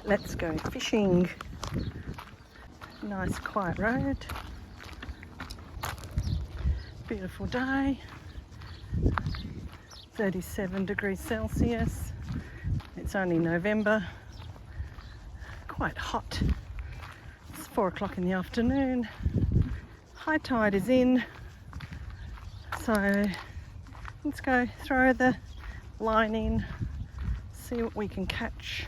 Let's go fishing. Nice quiet road. Beautiful day. 37 degrees Celsius. It's only November. Quite hot. It's 4 o'clock in the afternoon. High tide is in. So let's go throw the line in, see what we can catch.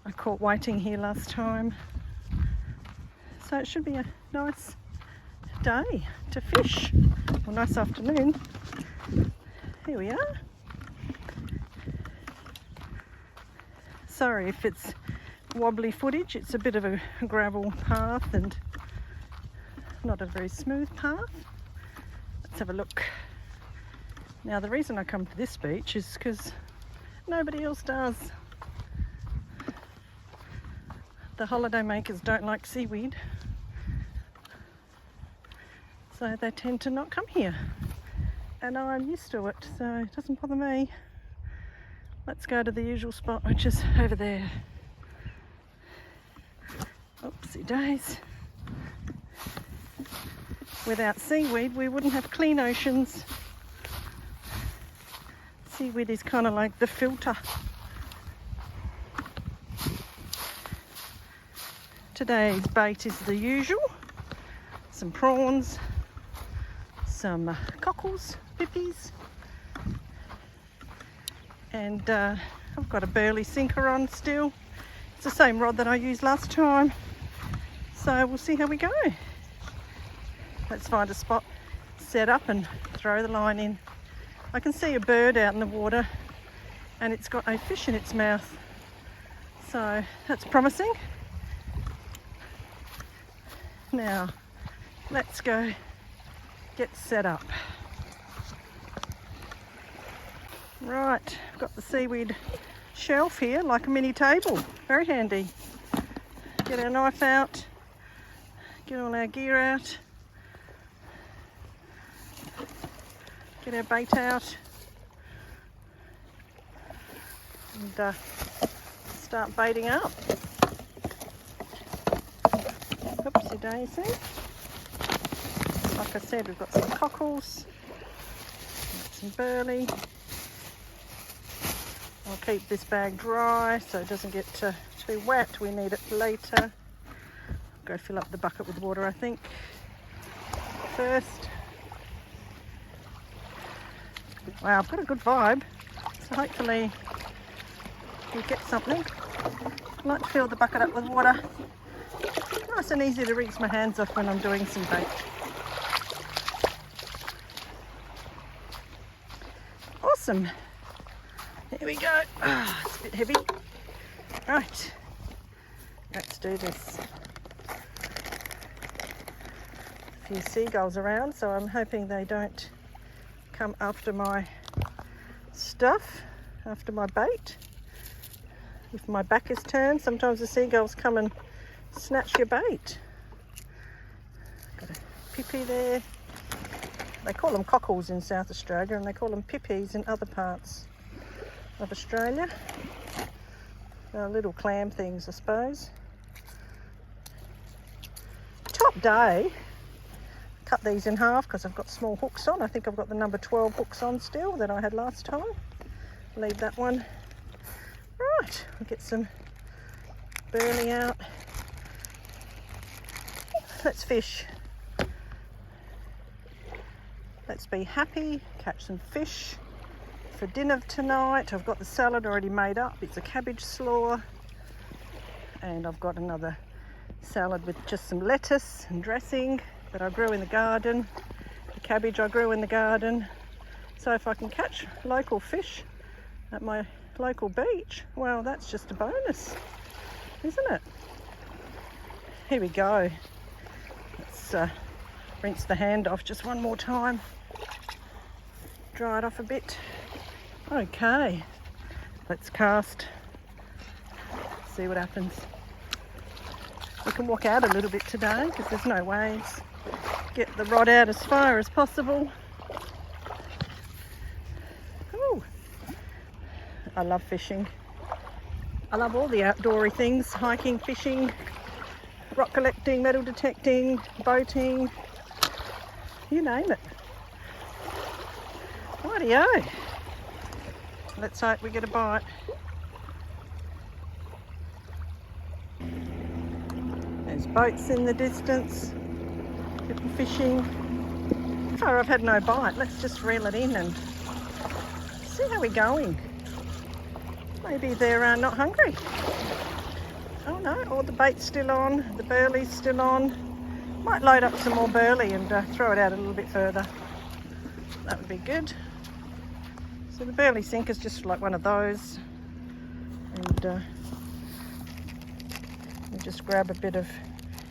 I caught whiting here last time. So it should be a nice day to fish. Well, nice afternoon. Here we are. Sorry if it's wobbly footage. It's a bit of a gravel path and not a very smooth path. Let's have a look. Now the reason I come to this beach is because nobody else does. The holiday makers don't like seaweed, so they tend to not come here, and I'm used to it, so it doesn't bother me. Let's go to the usual spot, which is over there. Oopsie days. Without seaweed we wouldn't have clean oceans. Seaweed is kind of like the filter. Today's bait is the usual. Some prawns, some cockles, pippies, and I've got a burley sinker on still. It's the same rod that I used last time, so we'll see how we go. Let's find a spot, set up and throw the line in. I can see a bird out in the water and it's got a fish in its mouth, so that's promising. Now let's go get set up. Right, I've got the seaweed shelf here like a mini table, very handy. Get our knife out, get all our gear out, get our bait out, and start baiting up. Oopsie daisy. Like I said, we've got some cockles, got some burley. I'll keep this bag dry so it doesn't get too wet. We need it later. Go fill up the bucket with water, I think, first. Wow, I've got a good vibe, so hopefully we get something. I like to fill the bucket up with water. Nice and easy to rinse my hands off when I'm doing some bait. Awesome. Here we go. Oh, it's a bit heavy. Right, let's do this. A few seagulls around, so I'm hoping they don't come after my stuff, after my bait. If my back is turned, sometimes the seagulls come and snatch your bait. Got a pippy there. They call them cockles in South Australia and they call them pippies in other parts of Australia. They're little clam things, I suppose. Top day. Cut these in half because I've got small hooks on. I think I've got the number 12 hooks on still that I had last time. Leave that one. Right, we'll get some burley out. Let's fish. Let's be happy, catch some fish for dinner tonight. I've got the salad already made up. It's a cabbage slaw, and I've got another salad with just some lettuce and dressing that I grew in the garden. The cabbage I grew in the garden. So if I can catch local fish at my local beach, well, that's just a bonus, isn't it? Here we go. Let's rinse the hand off just one more time. Dry it off a bit. Okay, let's cast. See what happens. We can walk out a little bit today because there's no waves. Get the rod out as far as possible. Ooh. I love fishing. I love all the outdoory things, hiking, fishing, rock collecting, metal detecting, boating, you name it. Rightio. Let's hope we get a bite. There's boats in the distance, people fishing. So far I've had no bite. Let's just reel it in and see how we're going. Maybe they're not hungry. Oh no, all the bait's still on, the burley's still on. Might load up some more burley and throw it out a little bit further. That would be good. So the burley sink is just like one of those. And we just grab a bit of...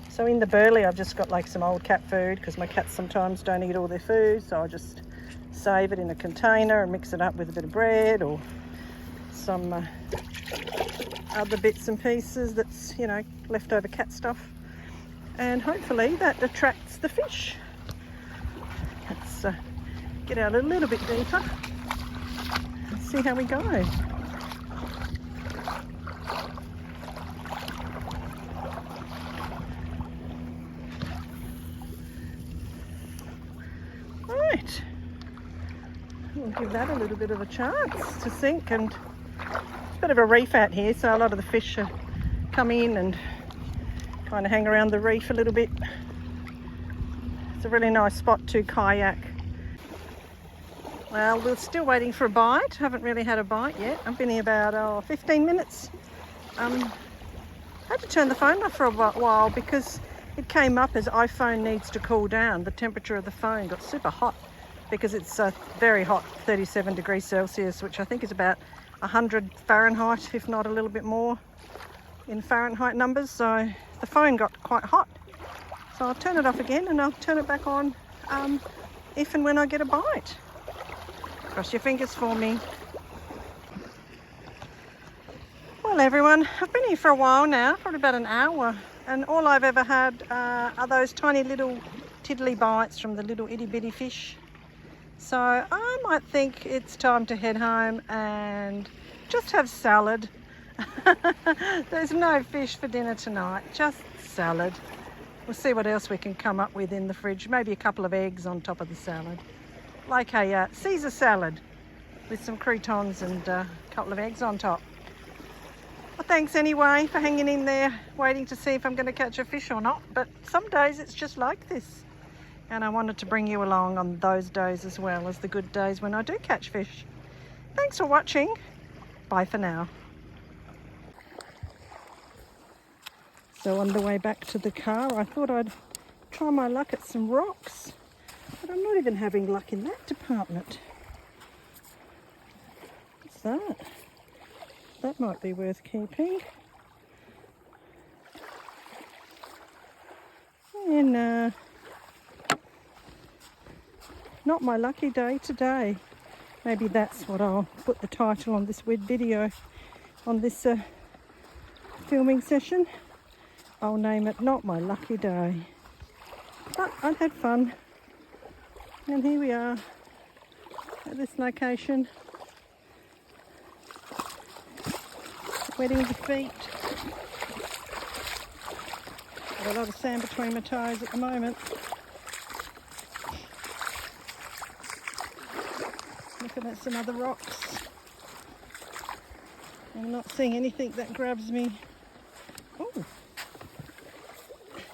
So in the burley I've just got like some old cat food, because my cats sometimes don't eat all their food, so I just save it in a container and mix it up with a bit of bread or some other bits and pieces that's, you know, leftover cat stuff, and hopefully that attracts the fish. Let's get out a little bit deeper and see how we go. Right, we'll give that a little bit of a chance to sink, and it's a bit of a reef out here, so a lot of the fish come in and kind of hang around the reef a little bit. It's a really nice spot to kayak. Well, we're still waiting for a bite. Haven't really had a bite yet. I've been here about 15 minutes. Had to turn the phone off for a while because it came up as iPhone needs to cool down. The temperature of the phone got super hot because it's very hot, 37 degrees Celsius, which I think is about 100 Fahrenheit, if not a little bit more in Fahrenheit numbers. So the phone got quite hot. So I'll turn it off again and I'll turn it back on if and when I get a bite. Cross your fingers for me. Well everyone, I've been here for a while now, probably about an hour, and all I've ever had are those tiny little tiddly bites from the little itty bitty fish. So I might think it's time to head home and just have salad. There's no fish for dinner tonight, just salad. We'll see what else we can come up with in the fridge. Maybe a couple of eggs on top of the salad. Like a Caesar salad with some croutons and a couple of eggs on top. Well, thanks anyway for hanging in there, waiting to see if I'm going to catch a fish or not. But some days it's just like this. And I wanted to bring you along on those days as well as the good days when I do catch fish. Thanks for watching. Bye for now. So on the way back to the car, I thought I'd try my luck at some rocks. But I'm not even having luck in that department. What's that? That might be worth keeping. And not my lucky day today. Maybe that's what I'll put the title on this video, on this filming session. I'll name it Not My Lucky Day. But I've had fun. And here we are at this location, wetting the feet. Got a lot of sand between my toes at the moment. Looking at some other rocks. I'm not seeing anything that grabs me. Oh,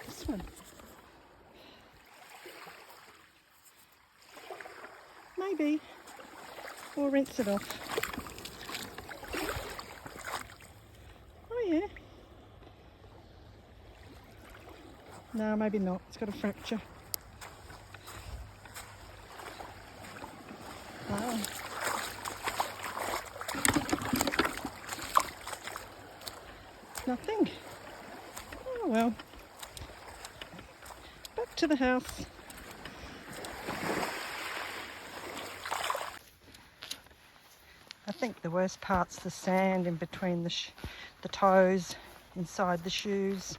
this one. Maybe. Or rinse it off. Oh yeah. No, maybe not. It's got a fracture. Oh. Nothing. Oh well. Back to the house. I think the worst part's the sand in between the toes, inside the shoes.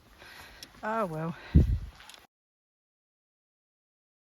Oh well.